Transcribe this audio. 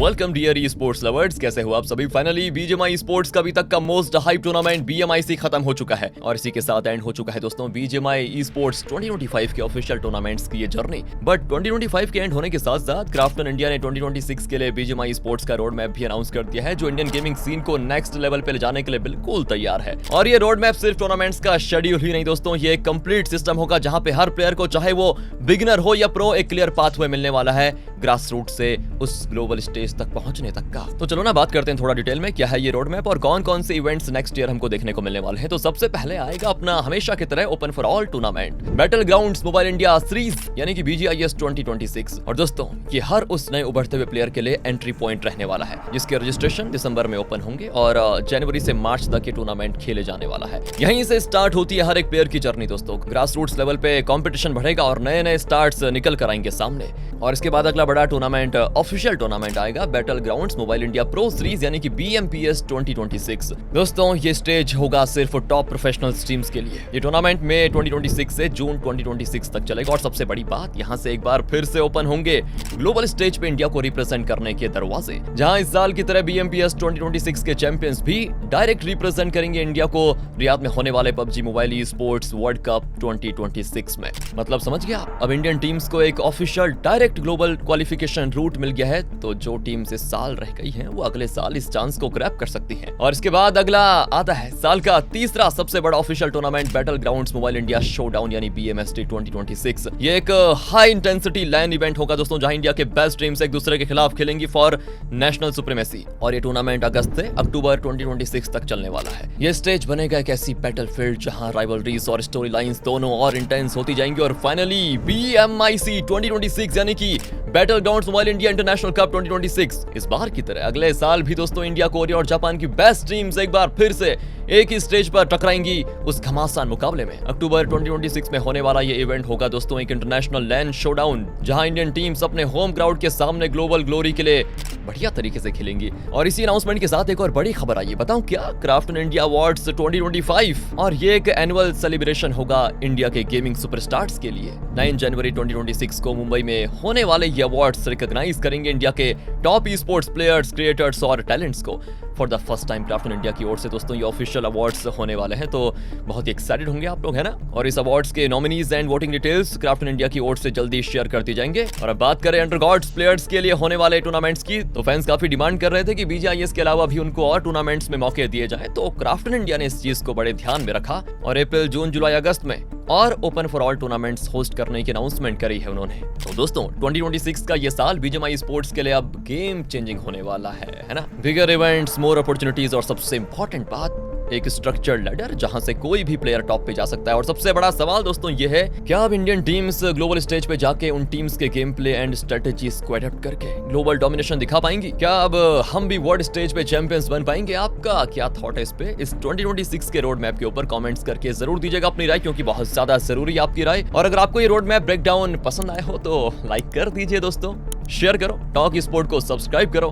Welcome dear esports lovers, कैसे हो आप सभी। फाइनली बीजीएमआई स्पोर्ट्स का अभी तक का मोस्ट हाइप टूर्नामेंट बीएमआईसी खत्म हो चुका है और इसी के साथ एंड हो चुका है दोस्तों बीजीएमआई ई स्पोर्ट्स 2025 के ऑफिशियल टूर्नामेंट्स की ये जर्नी। बट 2025 के एंड होने के साथ साथ क्राफ्टन इंडिया ने 2026 के लिए बीजीएमआई स्पोर्ट्स का रोड मैप भी अनाउंस कर दिया है, जो इंडियन गेमिंग सीन को नेक्स्ट लेवल पे ले जाने के लिए बिल्कुल तैयार है। और ये रोड मैप सिर्फ टूर्नामेंट्स का शेड्यूल ही नहीं दोस्तों, ये एक कंप्लीट सिस्टम होगा जहां पे हर प्लेयर को, चाहे वो बिगिनर हो या प्रो, एक क्लियर पाथवे मिलने वाला है ग्रास रूट से उस ग्लोबल स्टेज तक पहुंचने तक का। तो चलो ना बात करते हैं थोड़ा डिटेल में, क्या है ये रोड मैप और कौन कौन से इवेंट्स नेक्स्ट ईयर हमको देखने को मिलने वाले हैं। तो सबसे पहले आएगा अपना हमेशा की तरह open for all tournament battle grounds mobile India series यानी कि BGIS 2026। और दोस्तों ये हर उस नए उभरते हुए प्लेयर के लिए एंट्री पॉइंट रहने वाला है, जिसके रजिस्ट्रेशन दिसंबर में ओपन होंगे और जनवरी से मार्च तक ये टूर्नामेंट खेले जाने वाला है। यहीं से स्टार्ट होती है हर एक प्लेयर की जर्नी दोस्तों। ग्रास रूट्स लेवल पे कंपटीशन बढ़ेगा और नए नए स्टार्ट्स निकल कर आएंगे सामने। और इसके बाद अगला बड़ा टूर्नामेंट, ऑफिशियल टूर्नामेंट आएगा battle grounds mobile India pro series यानी कि BMPS 2026। दोस्तों ये स्टेज होगा सिर्फ टॉप प्रोफेशनल टीम्स के लिए। ये टूर्नामेंट में 2026 से जून 2026 तक चलेगा और सबसे बड़ी बात, यहाँ से एक बार फिर से ओपन होंगे ग्लोबल स्टेज पे इंडिया को रिप्रेजेंट करने के दरवाजे, जहां इस साल की तरह BMPS 2026 के चैंपियंस भी डायरेक्ट रिप्रेजेंट करेंगे इंडिया को रियाद में होने वाले PUBG mobile e sports world cup 2026 में। मतलब समझ गया, अब इंडियन टीम्स को एक official direct global qualification route मिल गया है। तो जो टीम्स इस साल रह गई हैं वो अगले साल इस चांस को ग्रैब कर सकती हैं। और इसके बाद अगला आता है साल का तीसरा सबसे बड़ा official tournament battle grounds mobile India showdown यानी BMST 2026। ये एक हाई इंटेंसिटी लैन इवेंट होगा दोस्तों, जहां इंडिया के बेस्ट टीम्स एक दूसरे के खिलाफ खेलेंगी फॉर नेशनल सुप्रीमेसी। और ये टूर्नामेंट अगस्त से अक्टूबर 2026 तक चलने वाला है। ये स्टेज बनेगा एक ऐसी बैटलफील्ड जहां राइवलरीज और स्टोरी लाइंस दोनों और इंटेंस होती जाएंगी। और फाइनली BMIC 2026 यानी कि battle grounds mobile India international cup 2026 इस बार की तरह अगले साल भी दोस्तों इंडिया, कोरिया और जापान की बेस्ट टीम्स एक बार फिर से एक ही स्टेज पर टकराएंगी उस घमासान मुकाबले में। अक्टूबर 2026 में होने वाला ये इवेंट होगा दोस्तों एक इंटरनेशनल लैन शोडाउन, जहां इंडियन टीम्स अपने होम क्राउड के सामने ग्लोबल ग्लोरी के लिए बढ़िया तरीके से खेलेंगी। और इसी अनाउंसमेंट के साथ एक और बड़ी खबर आई है, बताऊं क्या? Krafton India awards 2025। और ये एक एनुअल सेलिब्रेशन होगा इंडिया के गेमिंग सुपरस्टार्स के लिए। 9 जनवरी 2026 को मुंबई में होने वाले ये अवार्ड्स रिकॉग्नाइज करेंगे इंडिया के top esports players, creators और टैलेंट्स को। For the first time Krafton India की ओर से दोस्तों ये ऑफिशियल अवार्ड्स होने वाले हैं, तो बहुत ही एक्साइटेड होंगे आप लोग, है ना। और इस अवार्ड्स के nominees and voting details Krafton India की ओर से जल्दी शेयर कर दी जाएंगे। और अब बात करें अंडर गॉड्स प्लेयर्स के लिए होने वाले टूर्नामेंट्स की, तो फैंस काफी डिमांड कर रहे थे कि BGIS के अलावा भी उनको और टूर्नामेंट्स में मौके दिए जाए। तो क्राफ्टन इंडिया ने इस चीज को बड़े ध्यान में रखा और अप्रैल, जून, जुलाई, अगस्त में और open for all tournaments host करने की अनाउंसमेंट करी है उन्होंने। तो दोस्तों 2026 का ये साल BGMI स्पोर्ट्स के लिए अब गेम चेंजिंग होने वाला है ना। बिगर इवेंट्स, मोर अपॉर्चुनिटीज और सबसे इंपॉर्टेंट बात, एक स्ट्रक्चर्ड लैडर जहां से कोई भी प्लेयर टॉप पे जा सकता है। और सबसे बड़ा सवाल दोस्तों ये है, क्या अब इंडियन टीम्स ग्लोबल स्टेज पे जाके उन टीम्स के गेम प्ले एंड स्ट्रेटेजीज को अडॉप्ट करके ग्लोबल डोमिनेशन दिखा पाएंगी? क्या अब हम भी वर्ल्ड स्टेज पे चैंपियंस बन पाएंगे? आपका क्या थॉट है इस पे? इस 2026 के रोड मैप के ऊपर कमेंट्स करके जरूर दीजिएगा अपनी राय, क्योंकि बहुत ज्यादा जरूरी है आपकी राय। और अगर आपको ये रोड मैप ब्रेकडाउन पसंद आया हो तो लाइक कर दीजिए दोस्तों, शेयर करो, टॉक स्पोर्ट को सब्सक्राइब करो